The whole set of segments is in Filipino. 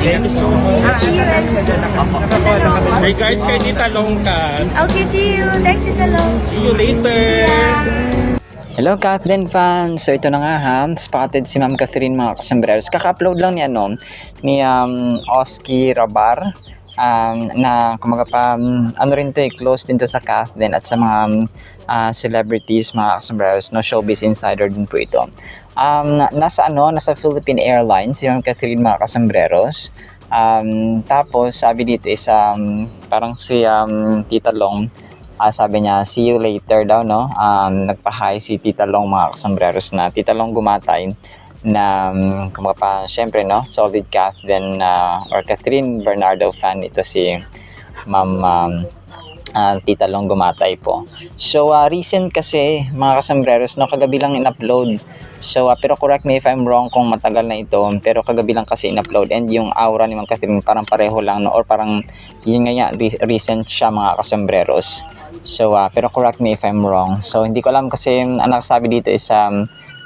Thank you so much. See you. Hey guys, kay Tita Long ka. Okay, see you. Thanks, Tita Long. See you later. Hello Kathleen fans! So ito na nga ha, spotted si Ma'am Catherine mga kasambreros. Kaka-upload lang ni Oski Rabar na kumaga pa, ano rin to close din to sa Kathleen at sa mga celebrities mga kasambreros, no, showbiz insider din po ito. Nasa Philippine Airlines si Ma'am Catherine mga kasambreros. Tapos sabi dito is parang si Tita Long, sabi niya, see you later daw, no? Nagpa-hi si Tita Long mga kasambreros na Tita Long gumatay na kumapa, syempre, no? Solid Kathleen or Catherine Bernardo fan ito si Ma'am Tita Long gumatay po. So, recent kasi mga kasambreros, no? Kagabi lang in-upload. So, pero correct me if I'm wrong kung matagal na ito. Pero kagabi lang kasi in-upload and yung aura ni Ma'am Catherine parang pareho lang, no? Or parang yun nga recent siya mga kasambreros. So, pero correct me if I'm wrong. So, hindi ko alam kasi ang nakasabi dito is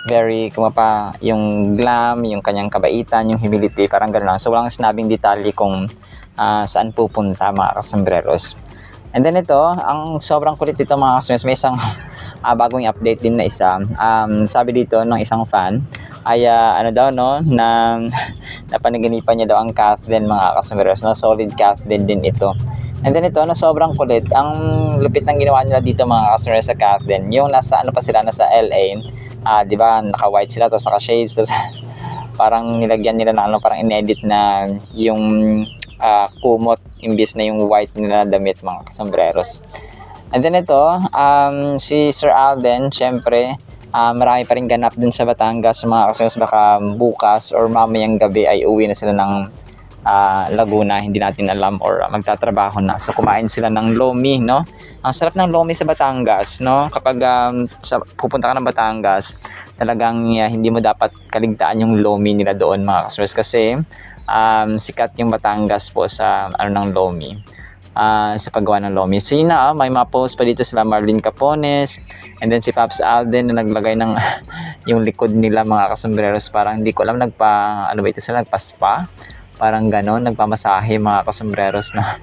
very, kumapa, yung glam, yung kanyang kabaitan, yung humility, parang gano'n lang. So, walang sinabing detalye kung saan pupunta mga kasambreros. And then ito, ang sobrang kulit dito mga kasambreros, may isang bagong update din na isa. Sabi dito ng isang fan, ay ano daw, no, na napanaginipan niya daw ang Kathleen mga kasambreros, no? Solid Kathleen din ito. And then ito, na sobrang kulit, ang lupit ng ginawa nila dito mga kasambreros sa Kathleen, yung nasa, ano pa sila, nasa LA, di ba, naka-white sila, tapos naka-shades, tapos parang nilagyan nila na, parang in-edit na yung kumot, imbis na yung white nila damit mga kasambreros. And then ito, si Sir Alden, syempre, marami pa rin ganap dun sa Batangas mga kasambreros, baka bukas or mamayang gabi ay uwi na sila ng Laguna, hindi natin alam, or magtatrabaho na. So kumain sila ng lomi, no? Ang sarap ng lomi sa Batangas, no? Kapag pupunta ka ng Batangas, talagang hindi mo dapat kaligtaan yung lomi nila doon mga kasambreros, kasi sikat yung Batangas po sa ng lomi, sa paggawa ng lomi. So yun na, may mga post pa dito sila Marlene Capones, and then si Pops Alden na naglagay ng yung likod nila mga kasambreros, parang hindi ko alam, sila nagpa-spa, parang ganon, nagpamasahe mga kasambreros na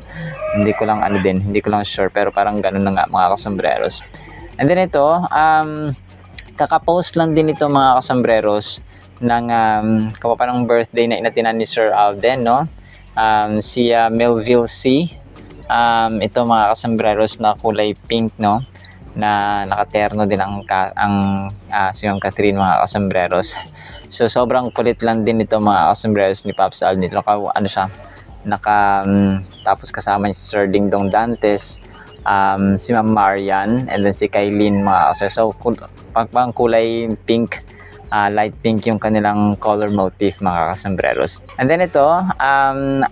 hindi ko lang sure, pero parang ganon na nga mga kasambreros. And then ito, kakapost lang din ito mga kasambreros ng kapapanang birthday na inatinan ni Sir Alden, no? Si Melville C. Ito mga kasambreros na kulay pink, no? Na nakaterno din ang si Ma'am Catherine mga kasambreros. So sobrang kulit lang din ito mga kasambreros ni Pops Alden. Dito tapos kasama niya si Sir Dingdong Dantes, si Ma'am Marian, and then si Kailin mga kasambreros. So pang kulay pink, light pink yung kanilang color motif mga kasambreros. And then ito,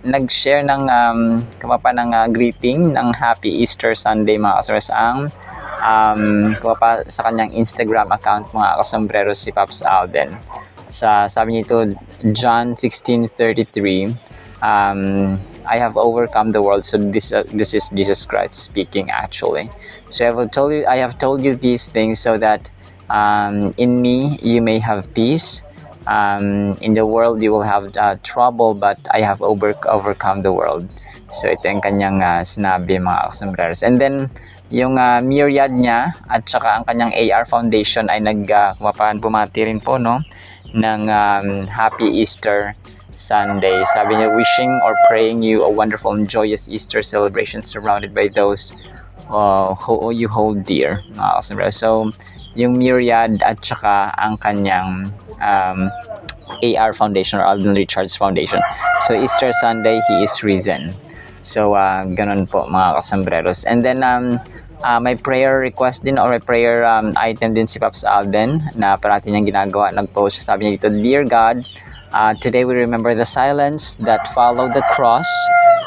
nag-share ng greeting ng Happy Easter Sunday mga kasambreros ang sa kanyang Instagram account mga kasambreros si Pops Alden. Sabi niya ito, John 16:33, I have overcome the world. So this is Jesus Christ speaking actually. So I have told you these things so that in me you may have peace. In the world you will have trouble, but I have overcome the world. So ito yung kanyang sinabi mga kasambreros. And then yung myriad niya at saka ang kanyang AR Foundation ay bumati rin po, no, ng Happy Easter Sunday. Sabi niya, wishing or praying you a wonderful and joyous Easter celebration surrounded by those who you hold dear. So yung myriad at saka ang kanyang AR Foundation or Alden Richards Foundation. So Easter Sunday, he is risen. So ganun po mga kasambreros. And then may prayer request din or may prayer item din si Pops Alden na parati niyang ginagawa. Nag-post, sabi niya dito, Dear God, today we remember the silence that followed the cross.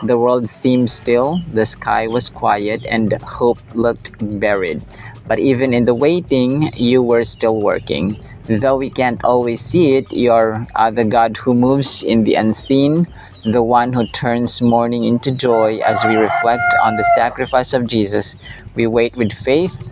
The world seemed still, the sky was quiet, and hope looked buried. But even in the waiting, you were still working. Though we can't always see it, you're the God who moves in the unseen, the one who turns mourning into joy. As we reflect on the sacrifice of Jesus, we wait with faith,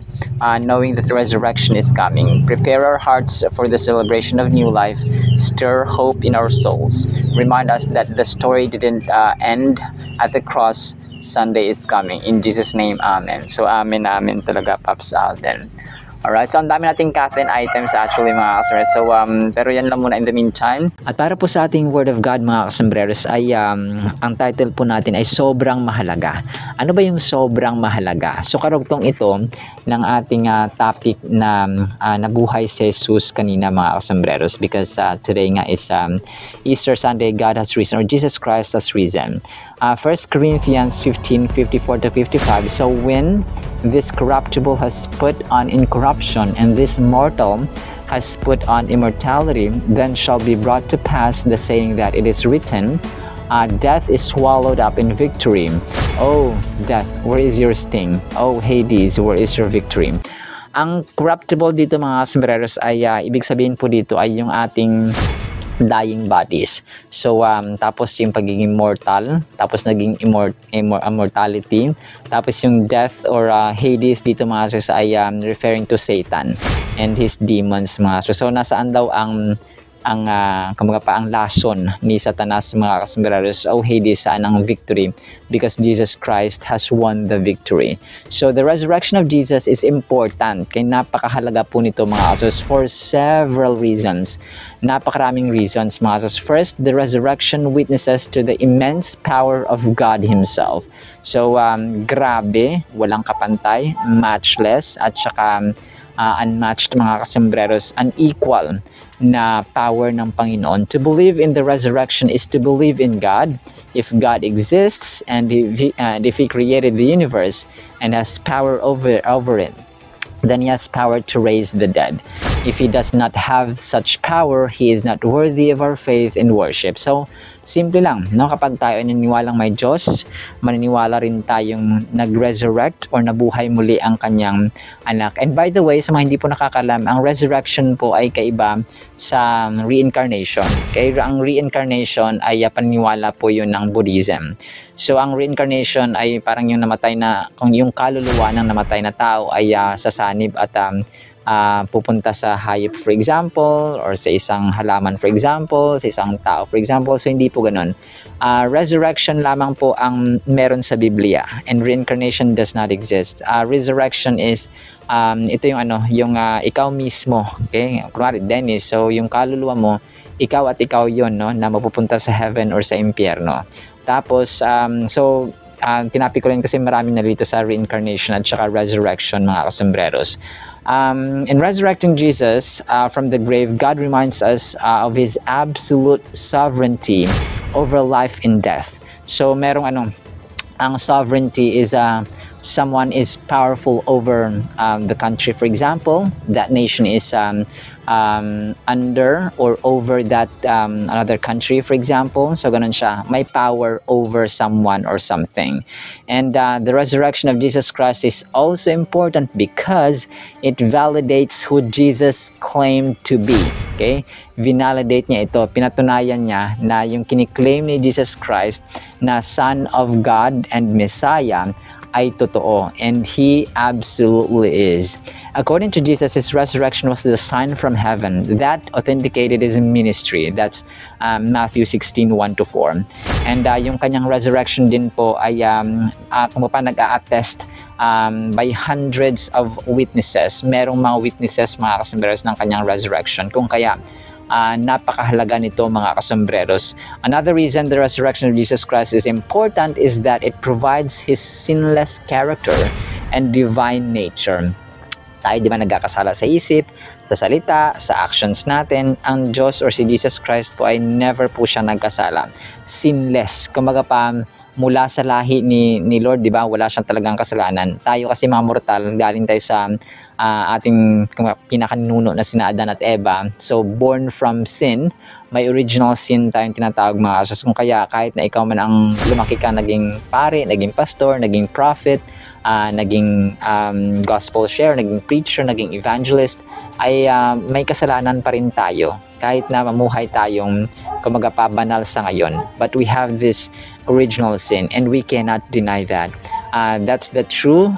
knowing that the resurrection is coming. Prepare our hearts for the celebration of new life. Stir hope in our souls. Remind us that the story didn't end at the cross. Sunday is coming. In Jesus' name, amen. So, amen talaga, Pops Alden. Alright, so ang dami nating Kathleen items actually mga kasambreros. So, pero yan lang muna in the meantime. At para po sa ating Word of God mga kasambreros ay ang title po natin ay Sobrang Mahalaga. Ano ba yung sobrang mahalaga? So, karugtong ito ng ating topic na nabuhay si Jesus kanina mga kasambreros, because today nga is Easter Sunday, God has risen, or Jesus Christ has risen. 1 Corinthians 15:54-55. So when this corruptible has put on incorruption, and this mortal has put on immortality, then shall be brought to pass the saying that it is written, death is swallowed up in victory. Oh, death, where is your sting? Oh, Hades, where is your victory? Ang corruptible dito mga sombreros ay ibig sabihin po dito ay yung ating dying bodies. So, tapos yung pagiging mortal, tapos naging immortality, tapos yung death or Hades dito mga sir ay referring to Satan and his demons mga sir. So, nasaan daw ang lason ni Satanas mga kasambreros? Oh, Hades, saan ang victory? Because Jesus Christ has won the victory. So the resurrection of Jesus is important. Kaya napakahalaga po nito mga kasos for several reasons. Napakaraming reasons mga kasos. First, the resurrection witnesses to the immense power of God Himself. So grabe, walang kapantay, matchless, at saka unmatched mga kasambreros, unequal na power ng Panginoon. To believe in the resurrection is to believe in God. If God exists and if He created the universe and has power over it, then He has power to raise the dead. If He does not have such power, He is not worthy of our faith and worship. So, simple lang, no? Kapag tayo naniniwalang may Diyos, maniniwala rin tayong nag-resurrect or nabuhay muli ang kanyang anak. And by the way, sa mga hindi po nakakalam, ang resurrection po ay kaiba sa reincarnation. Kaya ang reincarnation ay paniniwala po yun ng Buddhism. So, ang reincarnation ay parang yung namatay na, kung yung kaluluwa ng namatay na tao ay sasanib at pupunta sa hayop for example, or sa isang halaman for example, sa isang tao for example. So hindi po ganun. Resurrection lamang po ang meron sa Biblia, and reincarnation does not exist. Resurrection is ito yung yung ikaw mismo, okay? Kunwari Dennis, so yung kaluluwa mo, ikaw at ikaw yon, no, na mapupunta sa heaven or sa impyerno. Tapos tinapi ko rin kasi marami na dito sa reincarnation at saka resurrection mga kasombreros. In resurrecting Jesus from the grave, God reminds us of His absolute sovereignty over life and death. So merong ang sovereignty is someone is powerful over the country. For example, that nation is under or over that another country, for example. So ganun siya, may power over someone or something. And the resurrection of Jesus Christ is also important because it validates who Jesus claimed to be. Okay? Vinalidate niya ito, pinatunayan niya na yung kiniklaim ni Jesus Christ na Son of God and Messiah ay totoo, and He absolutely is. According to Jesus, His resurrection was the sign from heaven that authenticated His ministry. That's Matthew 16:1-4. And yung kanyang resurrection din po ay kung pa nag-a-attest by hundreds of witnesses. Merong mga witnesses mga kasombreros ng kanyang resurrection. Kung kaya napakahalaga nito mga kasombreros. Another reason the resurrection of Jesus Christ is important is that it provides His sinless character and divine nature. Tayo di ba nagkakasala sa isip, sa salita, sa actions natin? Ang Diyos or si Jesus Christ po ay never po siya nagkasala. Sinless. Kumbaga pa, mula sa lahi ni Lord, di ba? Wala siyang talagang kasalanan. Tayo kasi mga mortal, galing tayo sa ating pinakanuno na sina Adan at Eva. So, born from sin, may original sin tayong tinatawag mga kasos. Kung kaya, kahit na ikaw man ang lumaki ka, naging pare, naging pastor, naging prophet, naging gospel share, naging preacher, naging evangelist, ay may kasalanan pa rin tayo. Kahit na mamuhay tayong kumagapabanal sa ngayon. But we have this original sin and we cannot deny that. That's the truth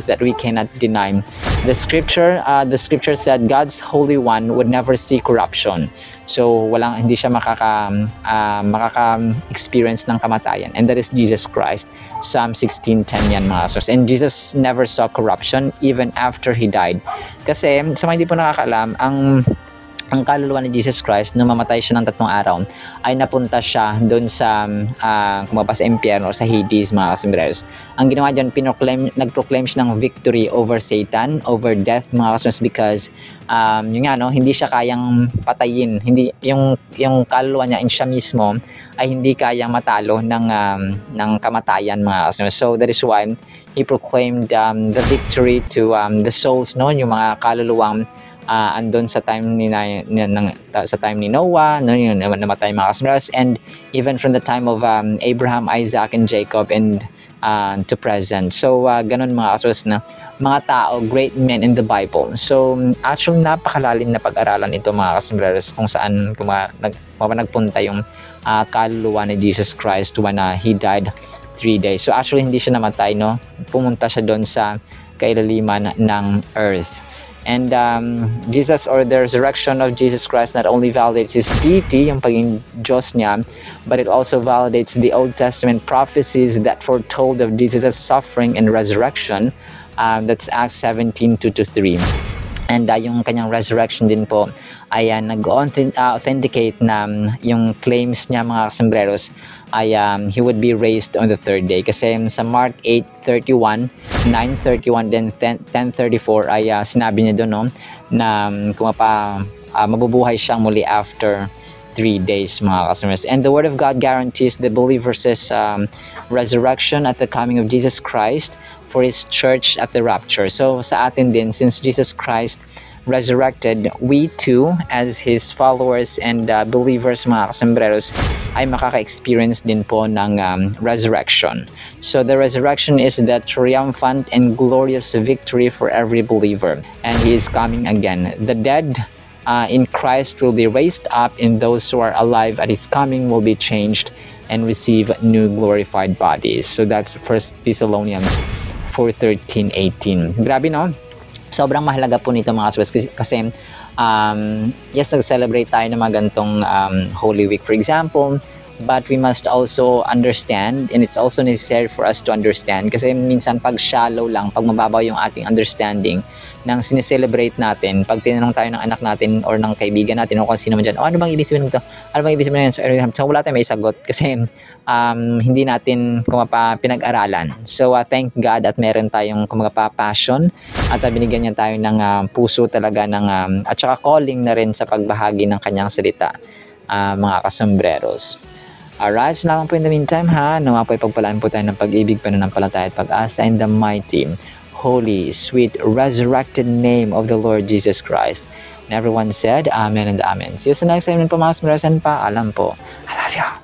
that we cannot deny. The scripture said God's Holy One would never see corruption. So hindi siya makaka-experience ng kamatayan, and that is Jesus Christ. Psalm 16:10 yan, mga source. And Jesus never saw corruption even after He died. Kasi sa mga hindi po nakakaalam, ang kaluluwa ni Jesus Christ, nung mamatay siya ng 3 araw, ay napunta siya doon sa sa impyerno o sa Hades, mga kasambreros. Ang ginawa dyan, nag-proclaim siya ng victory over Satan, over death, mga kasambreros, because hindi siya kayang patayin. Hindi, yung kaluluwa niya, siya mismo, ay hindi kayang matalo ng kamatayan, mga kasambreros. So that is why He proclaimed the victory to the souls, no? Yung mga kaluluwang andon sa time ni Noah, no, yung namatay mga kasambreros, and even from the time of Abraham, Isaac, and Jacob, and to present. So ganun mga kasambreros na mga tao, great men in the Bible. So actually napakalalim na pag-aralan ito, mga kasambreros, kung saan nagpunta yung kaluluwa ni Jesus Christ when He died 3 days. So actually hindi siya namatay, no? Pumunta siya doon sa kailaliman ng earth. And Jesus, or the resurrection of Jesus Christ, not only validates His deity, yung pagiging Diyos niya, but it also validates the Old Testament prophecies that foretold of Jesus' suffering and resurrection. That's Acts 17:2-3. And yung kanyang resurrection din po ay nag-authenticate na yung claims niya, mga kasambreros, ay He would be raised on the 3rd day. Kasi sa Mark 8:31, 9:31, then 10:34 ay sinabi niya doon, no, na mabubuhay siyang muli after 3 days, mga kasambreros. And the Word of God guarantees the believer's resurrection at the coming of Jesus Christ for His church at the rapture. So sa atin din, since Jesus Christ resurrected, we too, as His followers and believers, mga kasambreros, ay makaka-experience din po ng resurrection. So the resurrection is the triumphant and glorious victory for every believer, and He is coming again. The dead in Christ will be raised up, and those who are alive at His coming will be changed and receive new glorified bodies. So that's 1 Thessalonians 4:13-18. Grabe, no? Sobrang mahalaga po nito, mga kasambreros, kasi yes, nag-celebrate tayo ng mga gantong Holy Week, for example, but we must also understand, and it's also necessary for us to understand, kasi minsan pag shallow lang, pag mababaw yung ating understanding ng sineselebrate natin, pag tinanong tayo ng anak natin or ng kaibigan natin o kung sino man dyan, ano bang ibig sabihin nito? Ano bang ibig sabihin nito? So wala tayong may sagot kasi hindi natin pinag-aralan. So thank God at meron tayong passion at binigyan niya tayo ng puso talaga at saka calling na rin sa pagbahagi ng kanyang salita, mga kasambreros. Alright, so naman po in the meantime, nawa po ipagpalaan po tayo ng pag-ibig, pananampalataya at pag-asa in the mighty, holy, sweet, resurrected name of the Lord Jesus Christ. And everyone said, Amen and Amen. See you sa next time po, mga kasambreros, and paalam po. I love you.